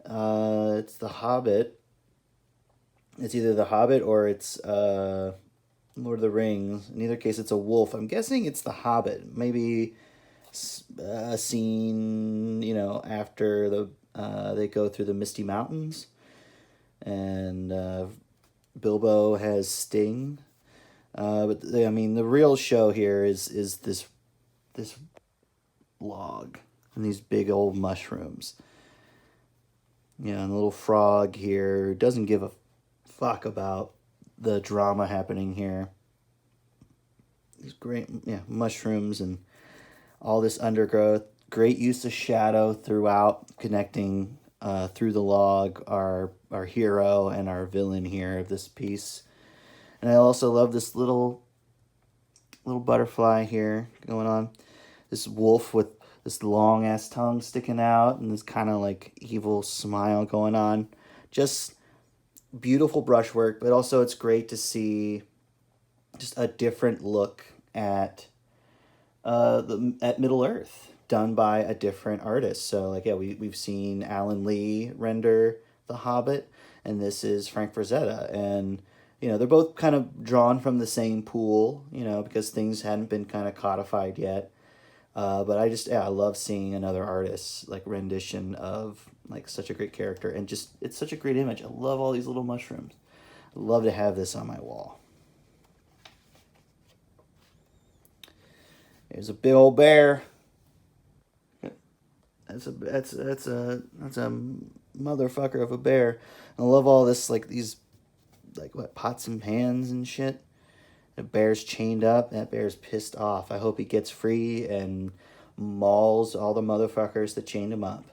it's The Hobbit. It's either The Hobbit or it's Lord of the Rings. In either case, it's a wolf. I'm guessing it's The Hobbit. Maybe a scene, after they go through the Misty Mountains, and Bilbo has Sting. But I mean, the real show here is this log and these big old mushrooms. And the little frog here doesn't give a fuck about the drama happening here. These great, mushrooms and all this undergrowth. Great use of shadow throughout, connecting through the log our hero and our villain here of this piece. And I also love this little butterfly here going on. This wolf with this long ass tongue sticking out and this kind of like evil smile going on. Just beautiful brushwork, but also it's great to see just a different look at Middle Earth done by a different artist. So like, yeah, we've seen Alan Lee render The Hobbit, and this is Frank Frazetta, and they're both kind of drawn from the same pool, because things hadn't been kind of codified yet. But I love seeing another artist's like rendition of like such a great character, and just it's such a great image. I love all these little mushrooms. I'd love to have this on my wall. There's a big old bear. That's a motherfucker of a bear. I love all this like these like what pots and pans and shit. The bear's chained up. That bear's pissed off. I hope he gets free and mauls all the motherfuckers that chained him up.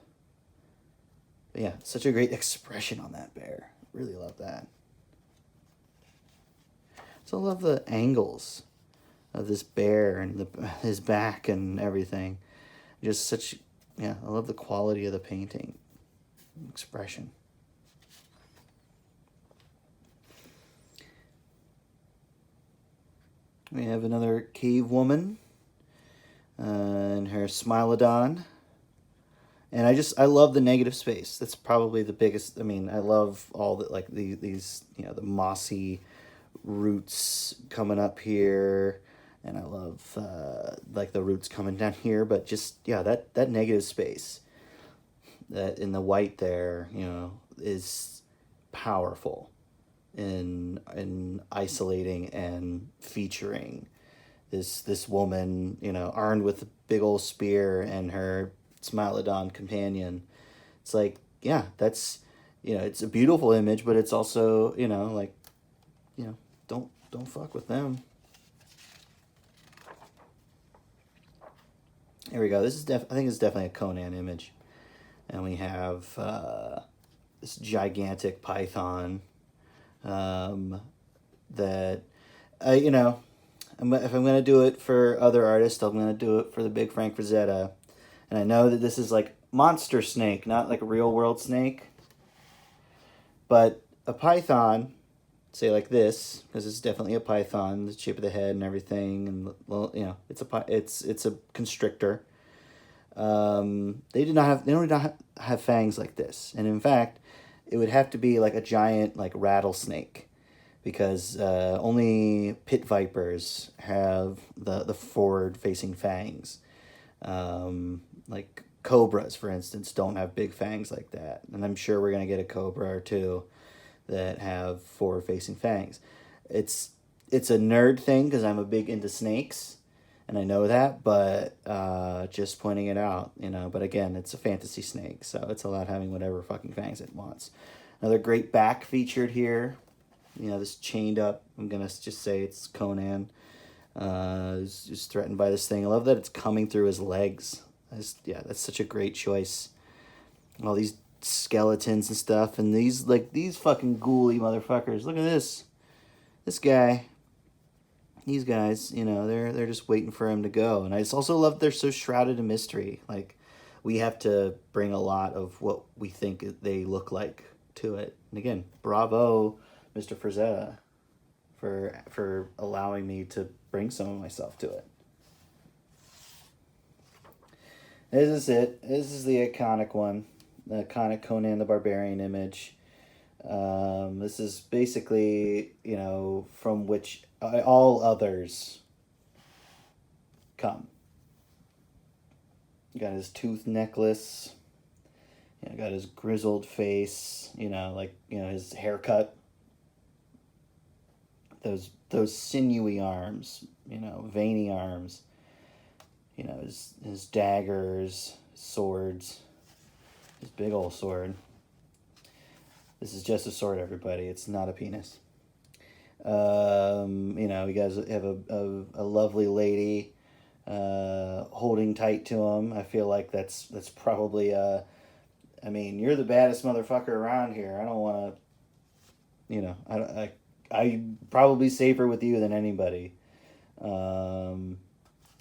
But yeah, such a great expression on that bear. Really love that. So I love the angles of this bear and his back and everything. Just I love the quality of the painting. Expression. We have another cave woman and her Smilodon. And I love the negative space. That's probably the biggest. I mean, I love all the like these the mossy roots coming up here, and I love like the roots coming down here. But just that negative space that in the white there is powerful in isolating and featuring this woman armed with a big old spear and her Smilodon companion. It's like, that's it's a beautiful image, but it's also like don't fuck with them. Here we go. This is I think it's definitely a Conan image, and we have this gigantic python that if I'm going to do it for other artists, I'm going to do it for the big Frank Frazetta. And I know that this is like monster snake, not like a real world snake. But a python, say like this, because it's definitely a python, the shape of the head and everything, and it's a constrictor. They don't have fangs like this, and in fact, it would have to be like a giant like rattlesnake, because only pit vipers have the forward facing fangs. Like cobras, for instance, don't have big fangs like that, and I'm sure we're gonna get a cobra or two that have forward facing fangs. It's a nerd thing because I'm a big into snakes, and I know that, but just pointing it out, But again, it's a fantasy snake, so it's allowed having whatever fucking fangs it wants. Another great back featured here. You know, this chained up, I'm going to just say it's Conan. Is threatened by this thing. I love that it's coming through his legs. Yeah, that's such a great choice. All these skeletons and stuff, and these fucking ghouly motherfuckers. Look at this. This guy. These guys, you know, they're just waiting for him to go. And I just also love they're so shrouded in mystery. Like, we have to bring a lot of what we think they look like to it. And again, bravo, Mr. Frazetta, for allowing me to bring some of myself to it. This is it. This is the iconic one. The iconic Conan the Barbarian image. This is basically, you know, from which all others come. Got his tooth necklace. You know, got his grizzled face. You know, like, you know, his haircut. Those sinewy arms. You know, veiny arms. You know, his daggers, swords. His big old sword. This is just a sword, everybody. It's not a penis. You know, you guys have a lovely lady holding tight to him. I feel like that's probably I mean, you're the baddest motherfucker around here. I don't want to, you know, I probably safer with you than anybody. And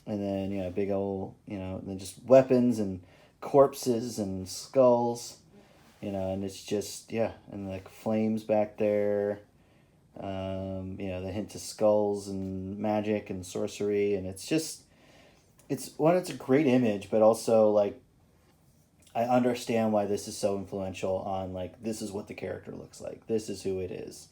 then, you know, big old, you know, and then just weapons and corpses and skulls. You know, and it's just, yeah, and like flames back there, you know, the hint of skulls and magic and sorcery, and it's just, it's a great image, but also, like, I understand why this is so influential on, like, this is what the character looks like, this is who it is,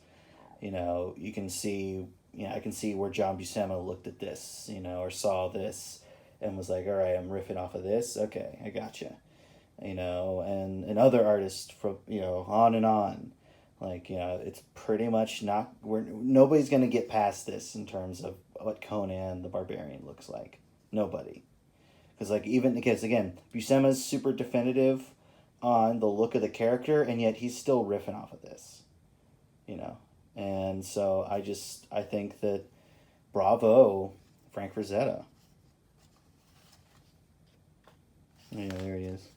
you know, you can see, you know, I can see where John Buscema looked at this, you know, or saw this, and was like, all right, I'm riffing off of this, okay, I gotcha. You know, and other artists from, you know, on and on, like, you know, it's pretty much nobody's gonna get past this in terms of what Conan the Barbarian looks like. Nobody, because like even because again, Buscema's super definitive on the look of the character, and yet he's still riffing off of this, you know, and so I think that bravo, Frank Frazetta. Yeah, there he is.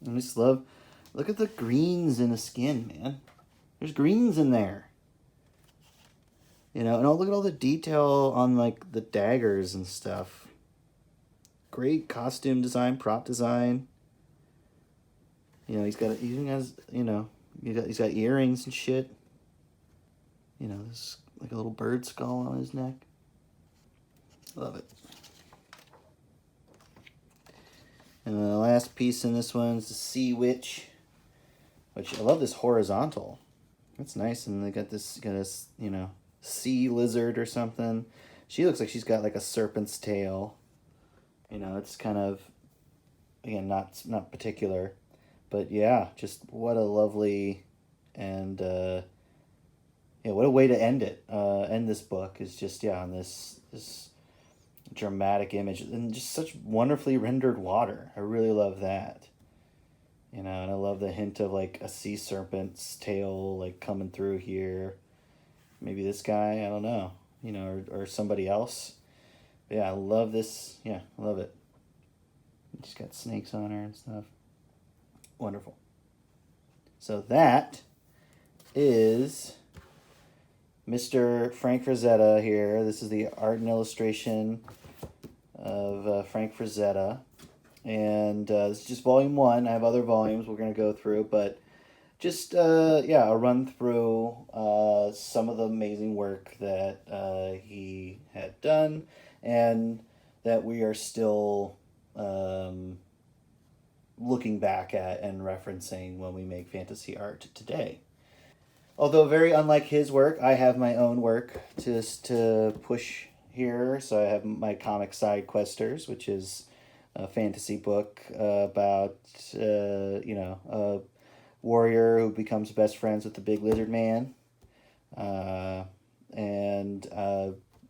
I just love, look at the greens in the skin, man. There's greens in there. You know, and look at all the detail on, like, the daggers and stuff. Great costume design, prop design. You know, he's got earrings and shit. You know, there's like a little bird skull on his neck. Love it. And the last piece in this one is the Sea Witch, which I love this horizontal. That's nice, and they got this, you know, sea lizard or something. She looks like she's got like a serpent's tail. You know, it's kind of, again, not particular, but yeah, just what a lovely, and yeah, what a way to end it. End this book is just, yeah, on this dramatic image and just such wonderfully rendered water. I really love that. You know, and I love the hint of like a sea serpent's tail like coming through here. Maybe this guy, I don't know, you know, or somebody else. But yeah, I love this. Yeah, I love it. She's got snakes on her and stuff. Wonderful. So that is Mr. Frank Frazetta here. This is the art and illustration of Frank Frazetta. And this is just volume 1. I have other volumes we're going to go through, but just, yeah, a run through some of the amazing work that he had done and that we are still looking back at and referencing when we make fantasy art today. Although very unlike his work, I have my own work to push here. So I have my comic Side Questers, which is a fantasy book about, you know, a warrior who becomes best friends with the big lizard man. And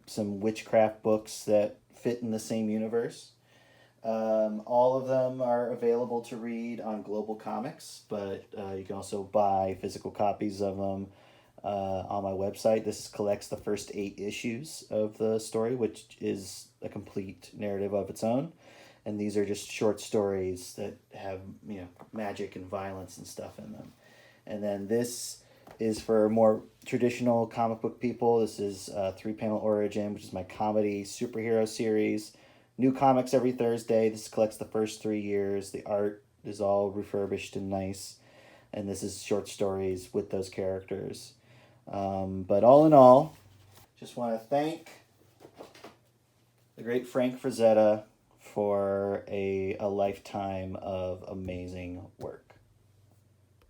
some witchcraft books that fit in the same universe. All of them are available to read on Global Comics, but you can also buy physical copies of them on my website. This collects the first 8 issues of the story, which is a complete narrative of its own. And these are just short stories that have, magic and violence and stuff in them. And then this is for more traditional comic book people. This is 3-Panel Origin, which is my comedy superhero series. New comics every Thursday. This collects the first 3 years. The art is all refurbished and nice. And this is short stories with those characters. But all in all, just want to thank the great Frank Frazetta for a lifetime of amazing work.